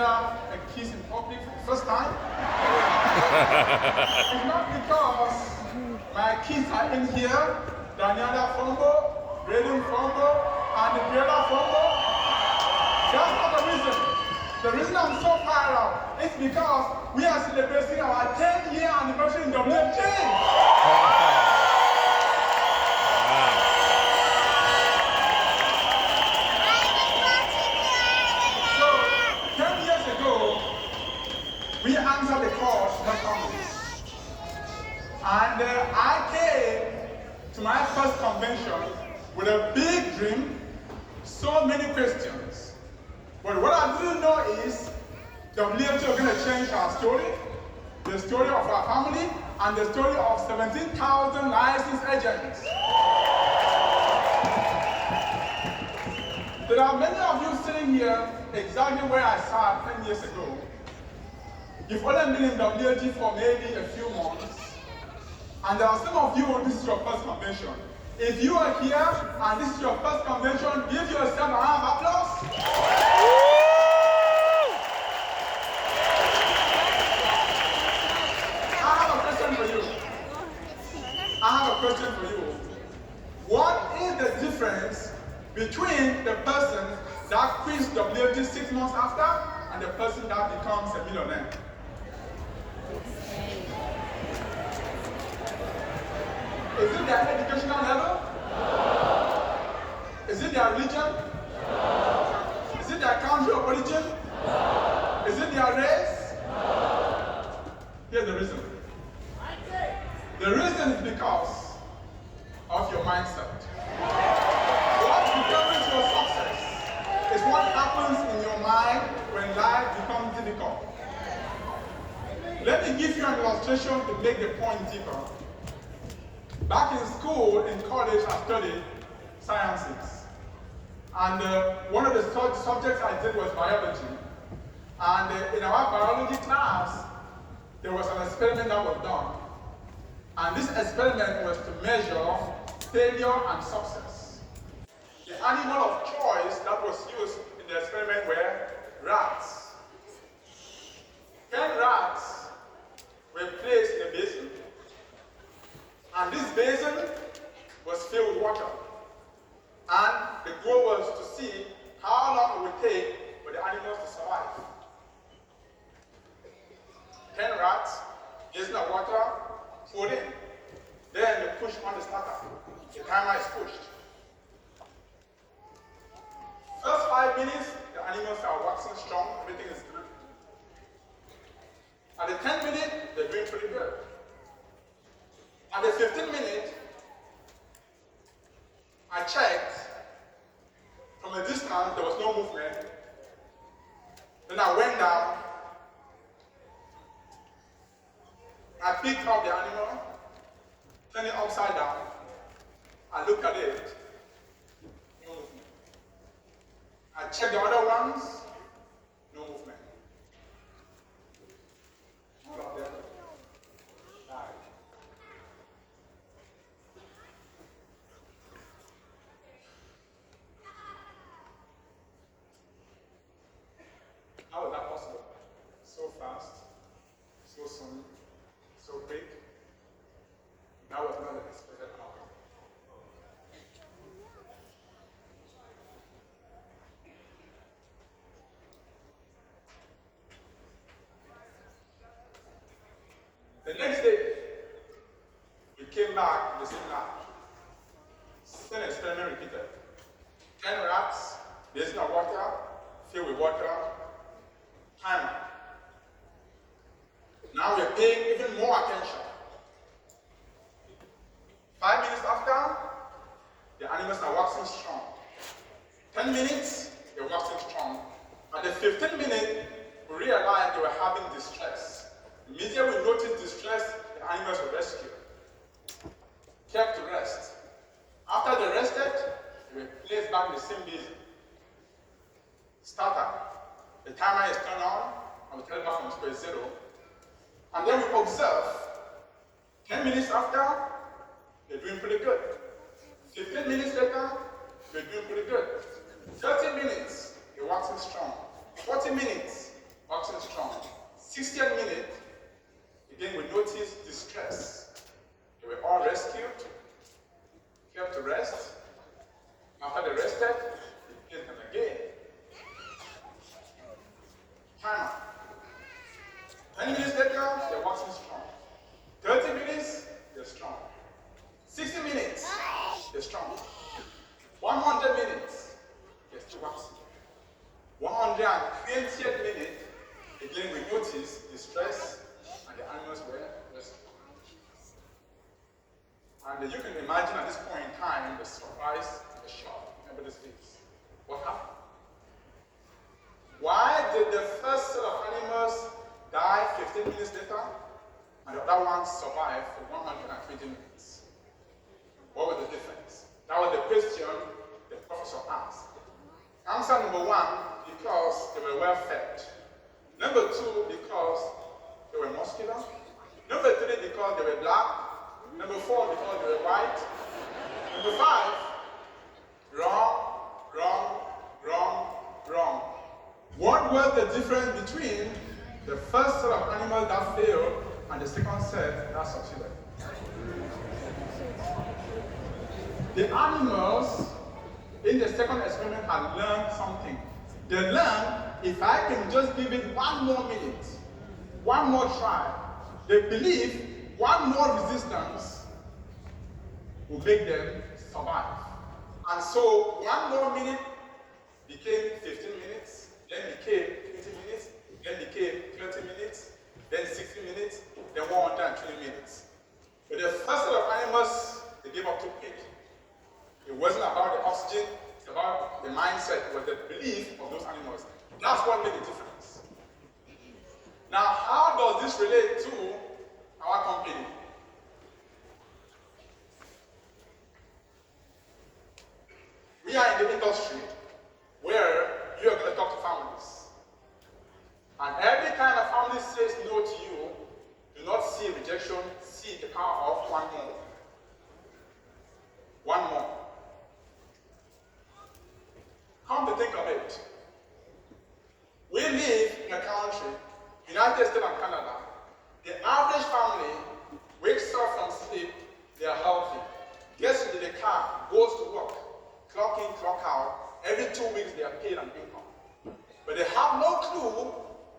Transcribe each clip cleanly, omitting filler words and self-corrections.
Daniela a kiss in public for the first time? It's not because my kids are in here, Daniela Fombo, Braden Fombo, and Gabriela Fombo. That's not the reason. The reason I'm so fired up is because we are celebrating our 10-year anniversary in WFG. We answered the call to the conference. And I came to my first convention with a big dream, so many questions. But what I didn't know is WFG is going to change our story, the story of our family, and the story of 17,000 licensed agents. There are many of you sitting here exactly where I sat 10 years ago. You've only been in WFG for maybe a few months, and there are some of you, this is your first convention. If you are here and this is your first convention, give yourself a round of applause. I have a question for you. What is the difference between the person that quits WFG 6 months after and the person that becomes a millionaire? Is it their educational level? No. Is it their religion? No. Is it their country of origin? No. Is it their race? No. Here's the reason. The reason is because of your mindset. What determines your success is what happens in your mind when life becomes difficult. Let me give you an illustration to make the point deeper. Back in school, in college, I studied sciences. And one of the subjects I did was biology. And in our biology class, there was an experiment that was done. And this experiment was to measure failure and success. The animal of choice that was used in the experiment were rats. 10 rats were placed in a basin. And this basin was filled with water. And the goal was to see how long it would take for the animals to survive. 10 rats, basin of water, put in. Then you push on the starter. The timer is pushed. First 5 minutes, the animals are waxing strong, everything is good. At the 10 minutes, they're doing pretty good. At the 15 minutes, I checked. From a distance, there was no movement. Then I went down. I picked up the animal, turned it upside down. I looked at it. No movement. I checked the other ones. No movement. All of them died. How was that possible? So fast, so soon, so quick. That was not an expected outcome. The next day, we came back to the same lab. Same experiment repeated. 10 rats, basin of water, filled with water, timer. Now we're paying even more attention. 5 minutes after, the animals are waxing strong. 10 minutes, they're waxing strong. At the 15th minute, we realized they were having distress. Immediately we noticed distress, the animals were rescued. Kept to rest. After they rested, they were placed back in the same basin. Starter. The timer is turned on, and we turn it back from square zero. And then we observe. 10 minutes after, they're doing pretty good. 15 minutes later, they're doing pretty good. 30 minutes, they're waxing strong. 40 minutes, strong. 60th minute, again we notice distress. They were all rescued, kept to rest. After they rested, they killed them again. Timer. 20 minutes later, they're waxing strong. 30 minutes, they're strong. 60 minutes, they're strong. 100 minutes, they're still waxing. 120th minute, again we notice distress and the animals were rescued. And you can imagine at this point in time the surprise and the shock on everybody's face. What happened? Why did the first set of animals die 15 minutes later and the other ones survive for 120 minutes? What was the difference? That was the question the professor asked. Answer number one, because they were well fed. Number two, because they were muscular. Number three, because they were black. Number four, because they were white. Number five, wrong, wrong, wrong, wrong. What was the difference between the first set of animals that failed and the second set that succeeded? The animals in the second experiment had learned something. They learned if I can just give it 1 more minute, 1 more try, they believe 1 more resistance will make them survive. And so 1 more minute became 15 minutes, then became 20 minutes, then became 30 minutes, then 60 minutes, then 120 minutes. But the first set of animals, they gave up too quick. It wasn't about the oxygen, it's about the mindset, it was the belief of those animals. That's what made the difference. Now, how does this relate to our company? We are in the industry where you are going to talk to families. And every time a family says no to you, do not see rejection, see the power of 1 more. 1 more. Come to think of it, we live in a country, United States and Canada, the average family wakes up from sleep, they are healthy, gets into the car, goes to work, clock in, clock out, every 2 weeks they are paid an income. But they have no clue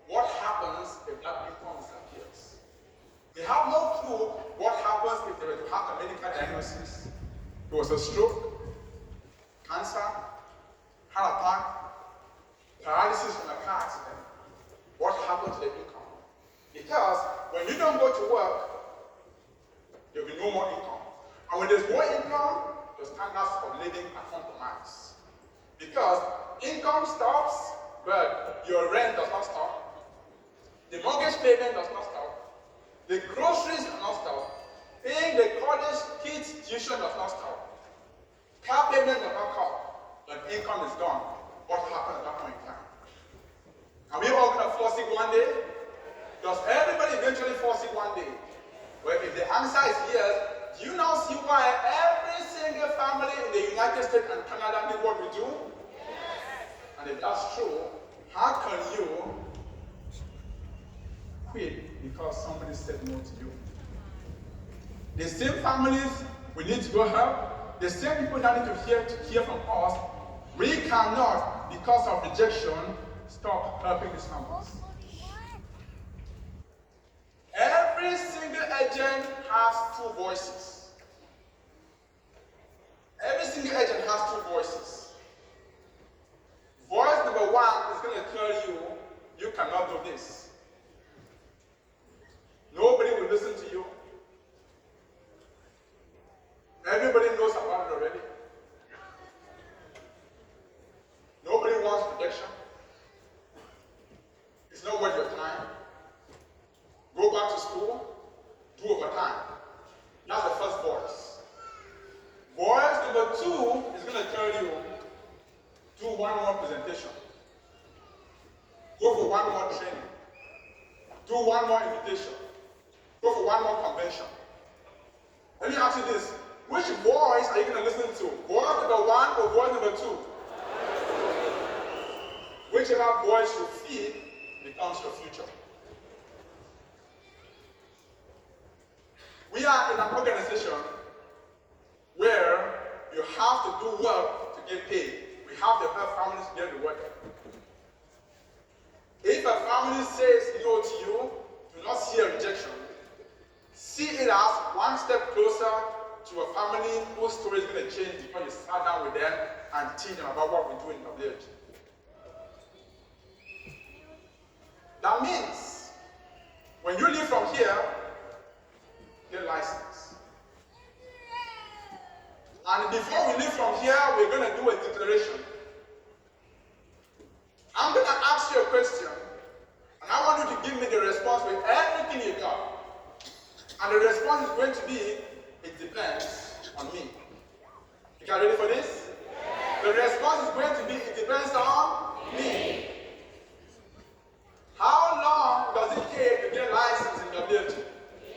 what happens if that income disappears. They have no clue what happens if they were to have a medical diagnosis. It was a stroke, cancer, heart attack, paralysis from a car accident. What happened to the income? Because when you don't go to work, there will be no more income. And when there's more income, the standards of living are compromised. Because income stops, but your rent does not stop. The mortgage payment does not stop. The groceries do not stop. Paying the college kids' tuition does not stop. Car payment does not stop. But income is gone. What happened at that point in time? Are we all going to fall sick one day? Does everybody eventually fall sick one day? Well, if the answer is yes, do you now see why every single family in the United States and Canada did what we do? Yes. And if that's true, how can you quit because somebody said no to you? The same families we need to go help, the same people that need to hear from us, we cannot, because of rejection, stop helping these families. Every single agent has 2 voices. Every single agent has 2 voices. Voice number 1 is going to tell you, you cannot do this. Nobody will listen to you. Everybody knows about it already. Nobody wants rejection. It's not worth your time. Go back to school, do overtime. That's the first voice. Voice number 2 is going to tell you, do 1 more presentation. Go for 1 more training. Do 1 more invitation. Go for 1 more convention. Let me ask you this. Which voice are you going to listen to? Voice number 1 or voice number 2? Whichever voice you feed becomes becomes your future. We are in an organization where you have to do work to get paid. We have to help families get the work. If a family says no to you, do not see a rejection. See it as one step closer to a family whose story is going to change because you sat down with them and teach them about what we do in WFG. That means when you leave from here, get license. And before we leave from here, we're going to do a declaration. I'm going to ask you a question, and I want you to give me the response with everything you got. And the response is going to be, it depends on me. You guys ready for this? The response is going to be, it depends on me. How long does it take to get licensed in WFG?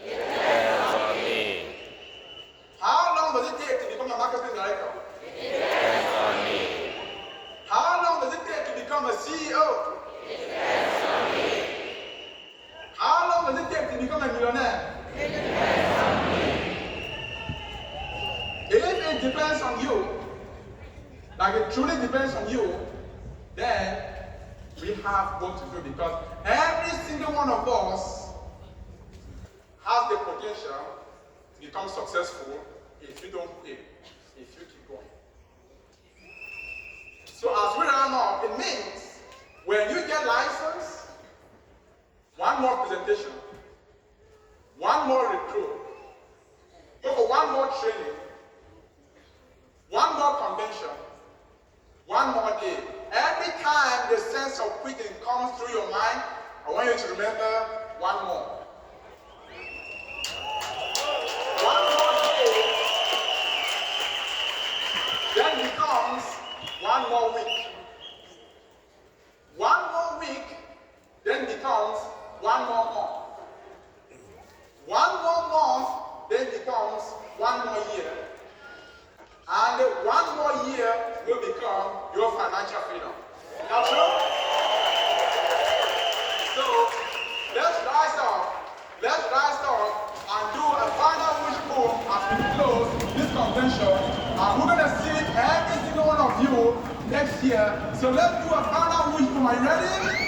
It depends on me. How long does it take to become a marketing director? It depends on me. How long does it take to become a CEO? It depends on me. How long does it take to become a millionaire? It depends on me. If it depends on you, like it truly depends on you, then we have work to do, because every single one of us has the potential to become successful if you don't quit, if you keep going. So as we round up, it means when you get licensed, one more presentation, one more recruit, go for one more training, one more convention, one more day. Every time the sense of quitting comes through your mind, I want you to remember one more. One more day then becomes one more week. One more week then becomes one more month. One more month then becomes one more year. And one more year will become your financial freedom. Is that true? So let's rise up. Let's rise up and do a final wishbone as we close this convention. And we're going to see every single one of you next year. So let's do a final wishbone. Are you ready?